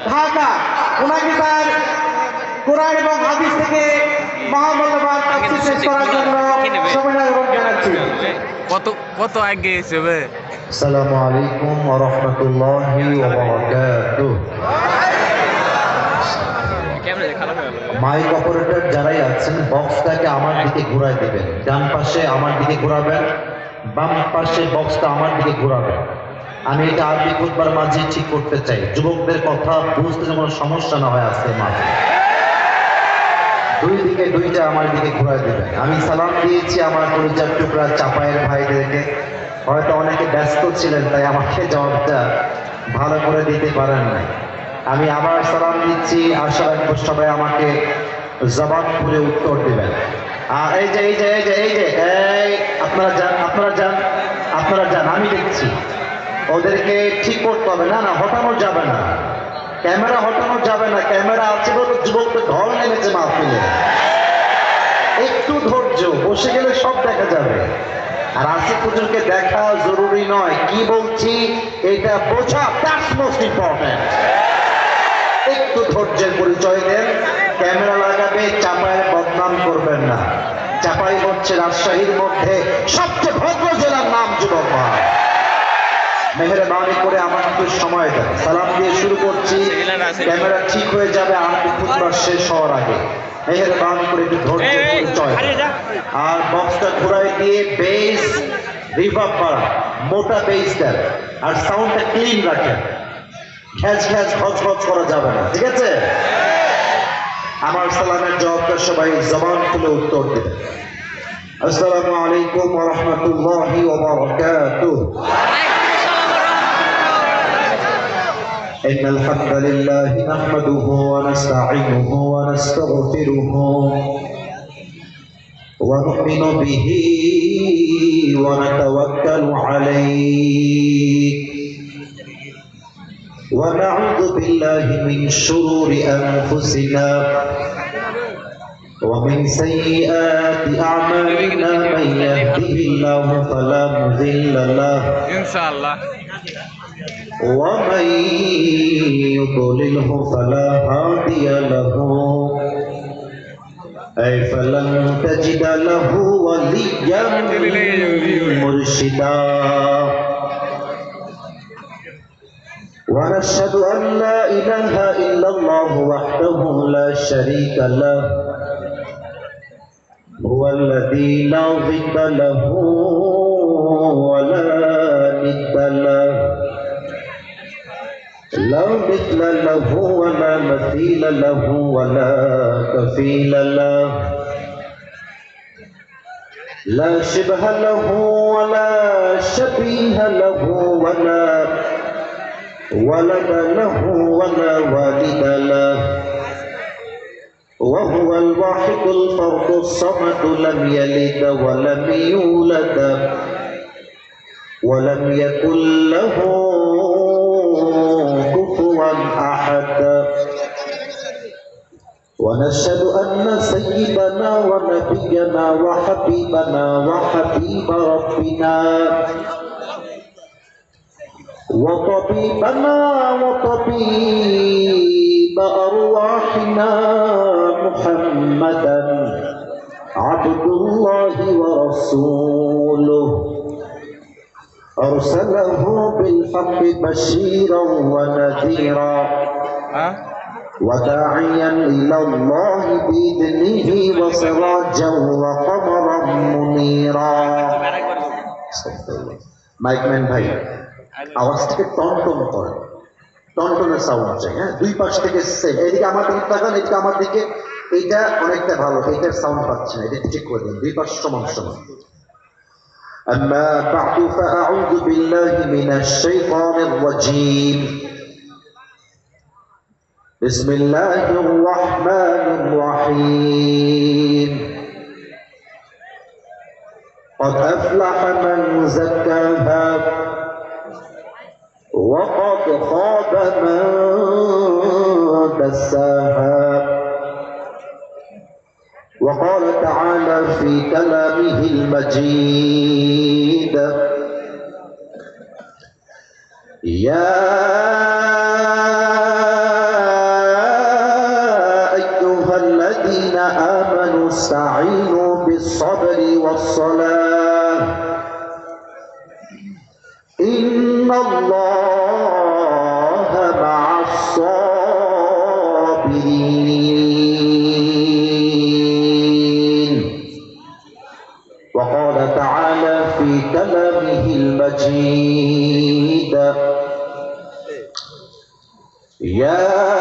ঢাকা, ওনাকে তার কোরআন এবং হাদিস থেকে মহামূল্যবান তাফসীর পেশ করার জন্য সময় গ্রহণ জানাচ্ছি। কত আগে হিসেবে। আসসালামু আলাইকুম ওয়া রাহমাতুল্লাহি ওয়া বারাকাতুহু। মাইক অপারেটর যারাই আছেন বক্সটাকে আমার দিকে ঘুরাই দিবেন। ডান পাশে আমার দিকে ঘোরাবেন, বাম পাশে বক্সটা আমার দিকে ঘোরাবেন। আমি এটা আরবি খুতবার মাঝে ঠিক করতে চাই, যুবকদের কথা বুঝতে যেন সমস্যা না হয়। আজকে মাঝে দুই দিকে দুইটা আমার দিকে ঘুরাই দিবেন। আমি সালাম দিয়েছি আমার পরিচার টুকরা চাপায়ের ভাইদেরকে, হয়তো অনেকে ব্যস্ত ছিলেন তাই আমাকে জবাবটা ভালো করে দিতে পারেন নাই। আমি আবার সালাম দিচ্ছি, আশা রাখবো সবাই আমাকে জবাব করে উত্তর দিবেন। আর এই যে এই যে এই যে এই যে এই আপনারা যান আপনারা যান আপনারা যান, আমি দেখছি ওদেরকে ঠিক করতে হবে। না না, হটানো যাবে না, ক্যামেরা হটানো যাবে না। ক্যামেরা আছে বলে যুবকদের ঢল নেমেছে মাহফিলে। একটু ধৈর্য, বসে গেলে সব দেখা যাবে। আর আসিফ হুজুরকে দেখা জরুরি নয়, কি বলছি এটা বোঝা, দ্যাটস মোস্ট ইম্পর্টেন্ট। একটু ধৈর্যের পরিচয় দেন। ক্যামেরা লাগাবে, চাপায়ের বদনাম করবেন না। চাপাই হচ্ছে রাজশাহীর মধ্যে সবচেয়ে ভদ্র জেলার নাম। যুবক মেহরবানি করে আমার একটু সময় দেন। সালাম দিয়ে শুরু করছি, ক্যামেরা ঠিক হয়ে যাবে আরবি খুতবা শেষ হওয়ার আগে। মেহরবানি করে একটু ধৈর্যের পরিচয় আর বক্সটা ঘুরাই দিয়ে বেস রিভার্ব বাড়া, মোটা বেস দেন আর সাউন্ডটা ক্লিন রাখেন। ঘ্যাচ ঘ্যাচ ঘচ ঘচ করা যাবে না, ঠিক আছে? আমার সালামের জবাবটা সবাই জবান খুলে উত্তর দেবেন। আসসালামু আলাইকুম ওয়া রাহমাতুল্লাহি ওয়া বারাকাতুহু। إن الحمد لله نحمده ونستعينه ونستغفره ونؤمن به ونتوكل عليه ونعوذ بالله من شرور أنفسنا ومن سيئات أعمالنا من يهده الله فلا مضل له إن شاء الله ومن يضلله فلا هادي له أي فلن تجد له وليا مرشدا ونشهد أن لا إله إلا الله وحده لا شريك له هو الذي لا ضد له ولا ند له لا مثل له ولا مثيل له ولا كفيل له لا شبه له ولا شبيه له ولا ولد له ولا والد له وهو الواحد الفرد الصمد لم يلد ولم يولد ولم يكن له كفوا أحد ونشهد أن سيدنا ونبينا وحبيبنا وحبيب ربنا وطبيبنا وطبيب أرواحنا محمدا عبد الله ورسوله أرسله بالحق بشيرا ونذيرا وداعيا إلى الله بإذنه وسراجا وقمرا منيرا মাইকম্যান ভাই আওয়াজ থেকে টনটন করে, টনটনের সাউন্ড চাই। হ্যাঁ, দুই পাশ থেকে সেম। এদিকে আমার দিকে তাকান, এদিকে আমার দিকে। এইটা অনেকটা ভালো, এইটার সাউন্ড পাচ্ছে না, এটা ঠিক করে দেন। দুই পাশ সমান সমান। أما بعد فأعوذ بالله من الشيطان الرجيم بسم الله الرحمن الرحيم قد أفلح من زكاها وقد خاب من دساها وقال تعالى في كلامه المجيد يا واستعينوا بالصبر والصلاة إن الله مع الصابرين. وقال تعالى في كلامه المجيد: يا